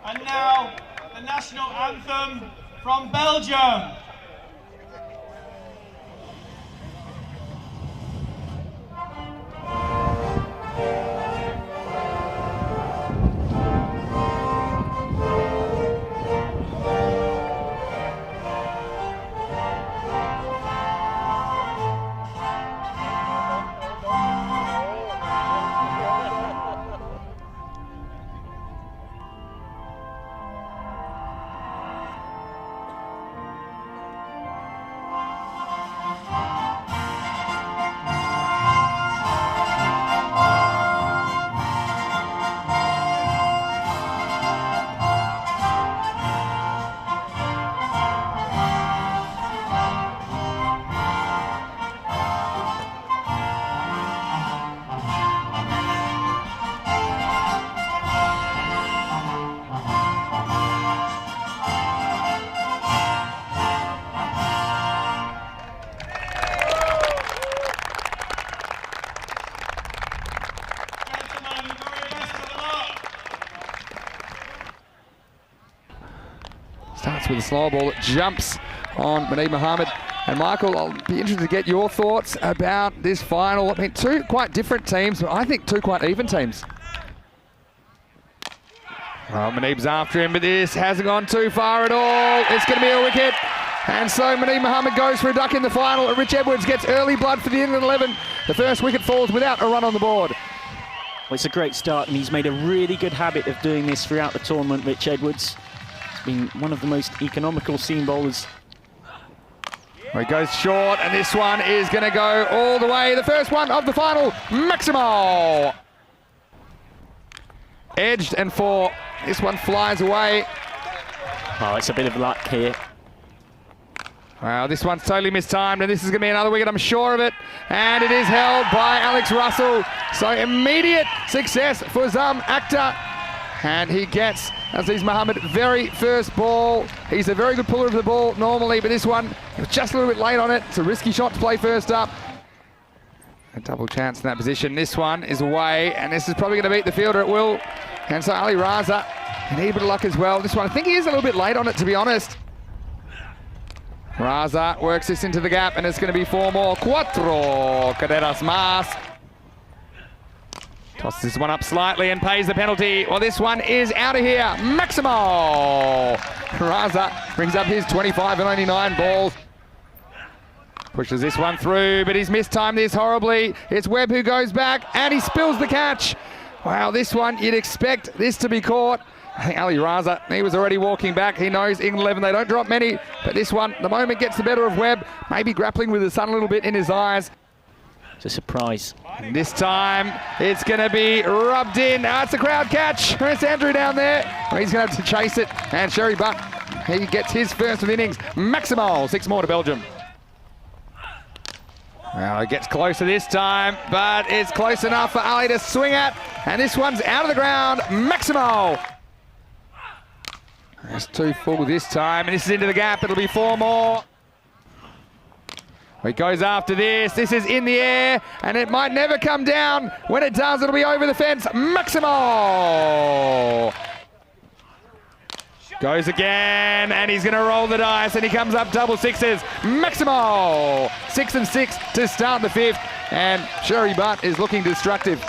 And now, the national anthem from Belgium. Starts with a slow ball that jumps on Muneeb Mohammed. And Michael, I'll be interested to get your thoughts about this final. I mean, two quite different teams, but I think two quite even teams. Well, Muneeb's after him, but this hasn't gone too far at all. It's going to be a wicket. And so Muneeb Mohammed goes for a duck in the final. Rich Edwards gets early blood for the England 11. The first wicket falls without a run on the board. Well, it's a great start, and he's made a really good habit of doing this throughout the tournament, Rich Edwards. He's been one of the most economical seam bowlers. Well, he goes short, and this one is going to go all the way. The first one of the final, Maximo. Edged and four. This one flies away. Oh, it's a bit of luck here. Wow, this one's totally mistimed, and this is going to be another wicket, I'm sure of it. And it is held by Alex Russell. So immediate success for Zam Akhtar. And he gets Aziz Mohammed very first ball. He's a very good puller of the ball normally, but this one was just a little bit late on it. It's a risky shot to play first up. A double chance in that position. This one is away, and this is probably going to beat the fielder at will. And so Ali Raza, he needed a bit of luck as well. This one, I think he is a little bit late on it, to be honest. Raza works this into the gap, and it's going to be four more. Cuatro carreras más. Tosses this one up slightly and pays the penalty. Well, this one is out of here. Maximo. Raza brings up his 25 and only 9 balls. Pushes this one through, but he's mistimed this horribly. It's Webb who goes back, and he spills the catch. Wow, this one, you'd expect this to be caught. I think Ali Raza, he was already walking back. He knows England 11, they don't drop many. But this one, the moment gets the better of Webb, maybe grappling with the sun a little bit in his eyes. It's a surprise. And this time, it's going to be rubbed in. It's a crowd catch. It's Andrew down there. Well, he's going to have to chase it. And Sherry Butt, he gets his first of the innings. Maximal, 6 more to Belgium. Well, it gets closer this time, but it's close enough for Ali to swing at. And this one's out of the ground. Maximal. That's 2 full this time, and this is into the gap. It'll be 4 more. He goes after this. This is in the air, and it might never come down. When it does, it'll be over the fence. Maximo goes again, and he's going to roll the dice, and he comes up double sixes. Maximo 6 and 6 to start the 5th, and Sherry Butt is looking destructive.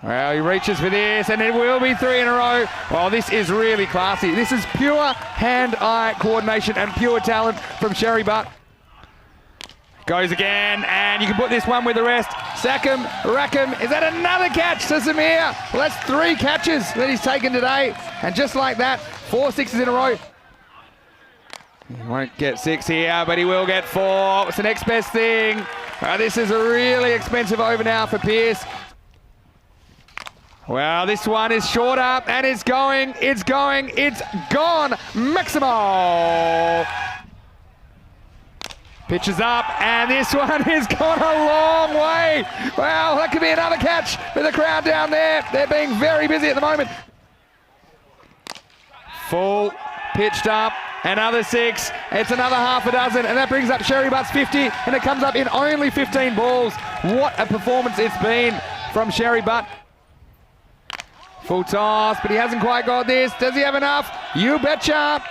Well, he reaches for this, and it will be 3 in a row. Well, this is really classy. This is pure hand-eye coordination and pure talent from Sherry Butt. Goes again, and you can put this one with the rest. Sack 'em, rack 'em. Is that another catch to Samir? Well, that's 3 catches that he's taken today. And just like that, 4 sixes in a row. He won't get 6 here, but he will get 4. It's the next best thing. This is a really expensive over now for Pearce. Well, this one is short up, and it's going, it's gone. Maximo pitches up, and this one has gone a long way. Well, that could be another catch for the crowd down there. They're being very busy at the moment. Full, pitched up, another 6. It's another half a dozen, and that brings up Sherry Butt's 50, and it comes up in only 15 balls. What a performance it's been from Sherry Butt. Full toss, but he hasn't quite got this. Does he have enough? You betcha.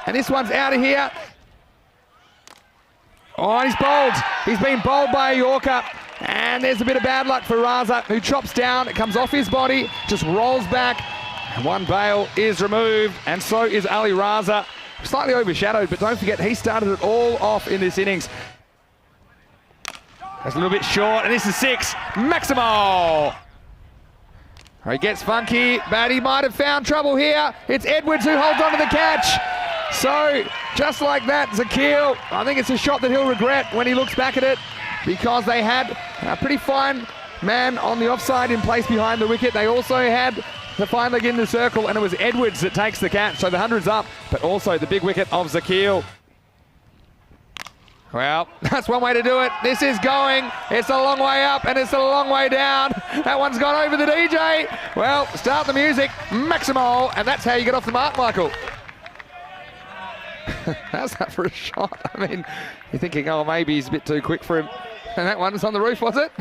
And this one's out of here. Oh, and he's bowled. He's been bowled by a Yorker. And there's a bit of bad luck for Raza, who chops down. It comes off his body, just rolls back. And one bail is removed, and so is Ali Raza. Slightly overshadowed, but don't forget, he started it all off in this innings. That's a little bit short, and this is 6. Maximo! He gets funky, but he might have found trouble here. It's Edwards who holds on to the catch. So, just like that, Zakil, I think it's a shot that he'll regret when he looks back at it, because they had a pretty fine man on the offside in place behind the wicket. They also had the fine leg in the circle, and it was Edwards that takes the catch. So the 100's up, but also the big wicket of Zakil. Well, that's one way to do it. This is going. It's a long way up and it's a long way down. That one's gone over the DJ. Well, start the music. Maximo, and that's how you get off the mark, Michael. How's that for a shot? I mean, you're thinking, oh, maybe he's a bit too quick for him. And that one's on the roof, was it?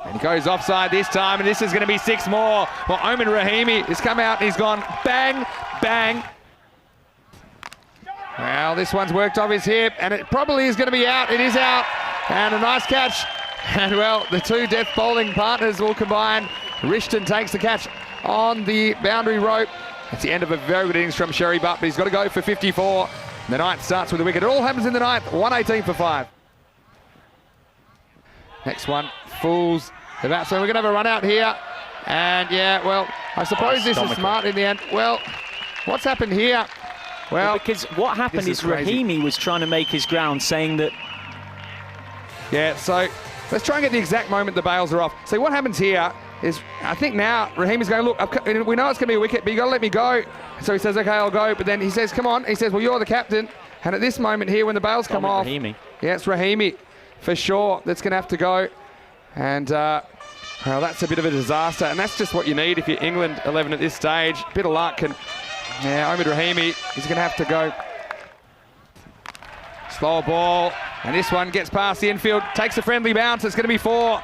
And he goes offside this time, and this is going to be 6 more. Well, Oman Rahimi has come out and he's gone bang, bang. Well, this one's worked off his hip, and it probably is going to be out. It is out, and a nice catch. And, well, the two death bowling partners will combine. Rishton takes the catch on the boundary rope. It's the end of a very good innings from Sherry Butt, but he's got to go for 54. The ninth starts with a wicket. It all happens in the ninth, 118 for 5. Next one, fools the batsman. We're going to have a run out here. And, yeah, well, I suppose this is smart in the end. Well, what's happened here? Well, because what happened is Rahimi was trying to make his ground, saying that... Yeah, so let's try and get the exact moment the bails are off. So what happens here is, I think now Rahimi's going, look, we know it's going to be a wicket, but you got to let me go. So he says, okay, I'll go. But then he says, come on. He says, well, you're the captain. And at this moment here, when the bails come off... Rahimi. Yeah, it's Rahimi for sure that's going to have to go. And, well, that's a bit of a disaster. And that's just what you need if you're England 11 at this stage. Bit of luck. And, yeah, Omid Rahimi is going to have to go. Slow ball. And this one gets past the infield. Takes a friendly bounce. It's going to be 4.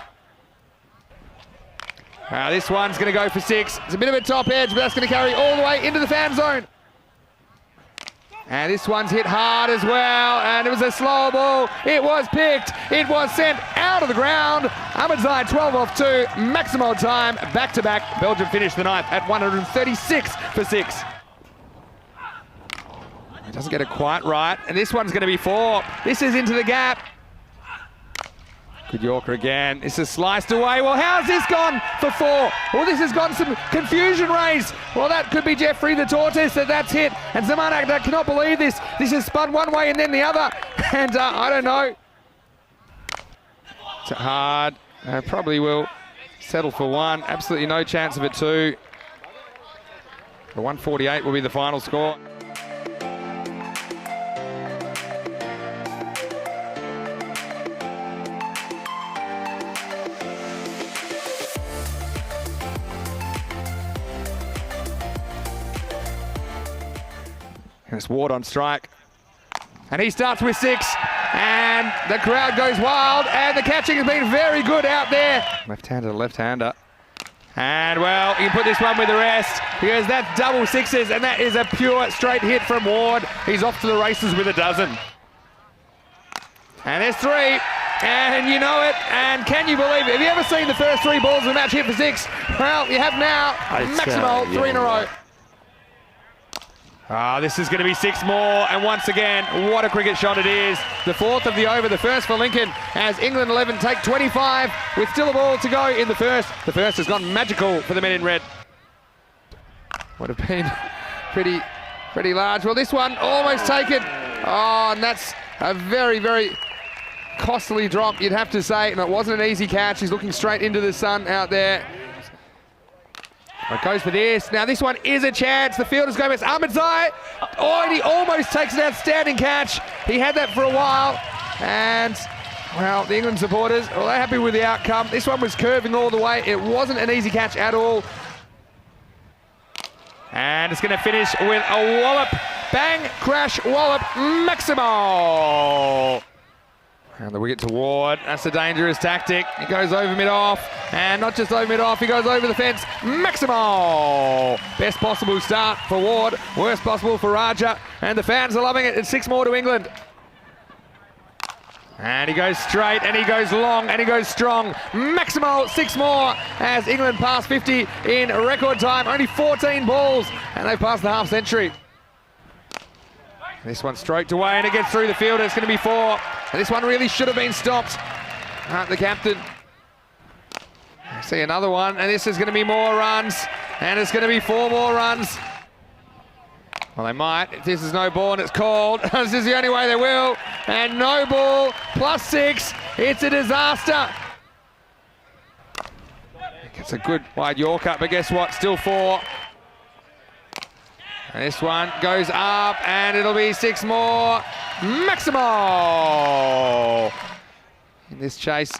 This one's going to go for 6. It's a bit of a top edge, but that's going to carry all the way into the fan zone. And this one's hit hard as well, and it was a slow ball. It was picked. It was sent out of the ground. Ahmedzai 12 off 2. Maximo time, back-to-back. Belgium finished the ninth at 136 for 6. It doesn't get it quite right, and this one's going to be 4. This is into the gap. Good Yorker again. This is sliced away. Well, how's this gone for 4? Well, this has got some confusion raised. Well, that could be Jeffrey the Tortoise that's hit. And Zamanak cannot believe this. This is spun one way and then the other. And I don't know. It's hard. Probably will settle for 1. Absolutely no chance of it 2. The 148 will be the final score. And it's Ward on strike. And he starts with 6. And the crowd goes wild. And the catching has been very good out there. Left-hander to left-hander. And, well, you can put this one with the rest. Because that's double 6s. And that is a pure straight hit from Ward. He's off to the races with a dozen. And there's 3. And you know it. And can you believe it? Have you ever seen the first 3 balls of the match hit for 6? Well, you have now. Maximo, 3 in a row. This is going to be 6 more, and once again, what a cricket shot it is. The 4th of the over, the first for Lincoln, as England 11 take 25, with still a ball to go in the first. The first has gone magical for the men in red. Would have been pretty large. Well, this one almost taken. Oh, and that's a very, very costly drop, you'd have to say, and it wasn't an easy catch. He's looking straight into the sun out there. It goes for this. Now this one is a chance. The fielder's going. It's Ahmedzai. Oh, and he almost takes an outstanding catch. He had that for a while. And, well, the England supporters, well, they're happy with the outcome. This one was curving all the way. It wasn't an easy catch at all. And it's going to finish with a wallop. Bang, crash, wallop, Maximo. And the wicket to Ward. That's a dangerous tactic. He goes over mid-off. And not just over mid-off, he goes over the fence. Maximo! Best possible start for Ward. Worst possible for Raja. And the fans are loving it. It's 6 more to England. And he goes straight, and he goes long, and he goes strong. Maximo, 6 more as England pass 50 in record time. Only 14 balls, and they've passed the half century. This one stroked away, and it gets through the field. It's going to be 4. And this one really should have been stopped. The captain. I see another one, and this is going to be more runs. And it's going to be 4 more runs. Well, they might. If this is no ball and it's called, this is the only way they will. And no ball, +6. It's a disaster. It's a good wide Yorker, but guess what? Still 4. And this one goes up, and it'll be 6 more. Maximo! In this chase,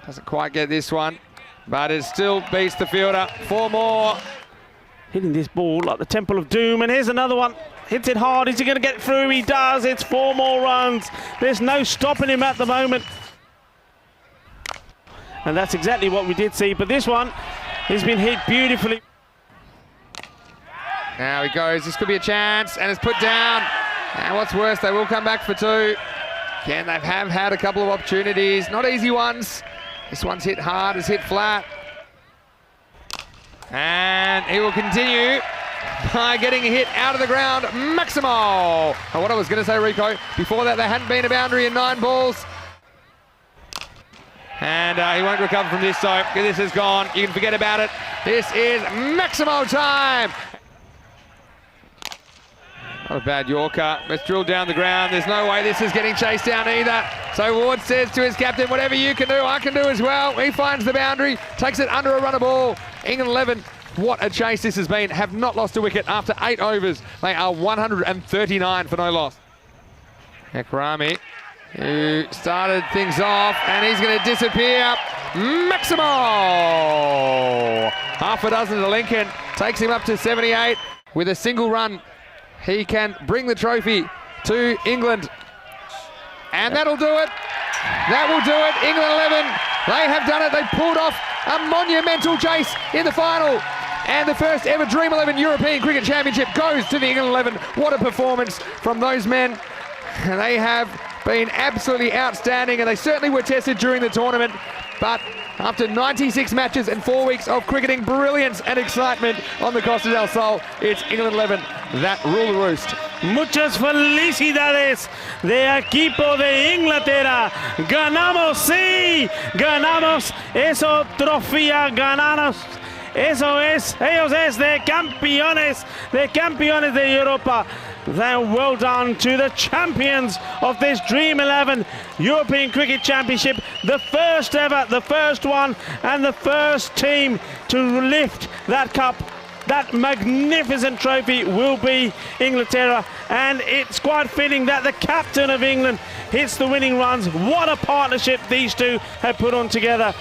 doesn't quite get this one, but it still beats the fielder. 4 more. Hitting this ball like the Temple of Doom, and here's another one. Hits it hard. Is he going to get through? He does. It's 4 more runs. There's no stopping him at the moment. And that's exactly what we did see, but this one has been hit beautifully. Now he goes. This could be a chance, and it's put down. And what's worse, they will come back for 2. Again, they have had a couple of opportunities. Not easy ones. This one's hit hard. It's hit flat. And he will continue by getting a hit out of the ground. Maximo! And what I was going to say, Rico, before that, there hadn't been a boundary in 9 balls. And he won't recover from this, so this is gone. You can forget about it. This is Maximo time. Not a bad Yorker. Let's drill down the ground. There's no way this is getting chased down either. So Ward says to his captain, whatever you can do, I can do as well. He finds the boundary, takes it under a runner ball. England 11, what a chase this has been. Have not lost a wicket after 8 overs. They are 139 for no loss. Ekrami, who started things off, and he's going to disappear. Maximo! Half a dozen to Lincoln. Takes him up to 78 with a single run. He can bring the trophy to England. And that'll do it. That will do it. England 11, they have done it. They pulled off a monumental chase in the final. And the first ever Dream11 European Cricket Championship goes to the England 11. What a performance from those men. And they have been absolutely outstanding, and they certainly were tested during the tournament. But after 96 matches and 4 weeks of cricketing brilliance and excitement on the Costa del Sol, it's England 11 that rule the roost. Muchas felicidades de equipo de Inglaterra. Ganamos, sí, ganamos. Eso trofea, ganamos. Eso es, ellos es de campeones de Europa. Then well done to the champions of this Dream11 European Cricket Championship. The first ever, the first one, and the first team to lift that cup. That magnificent trophy will be Inglaterra, and it's quite fitting that the captain of England hits the winning runs. What a partnership these two have put on together.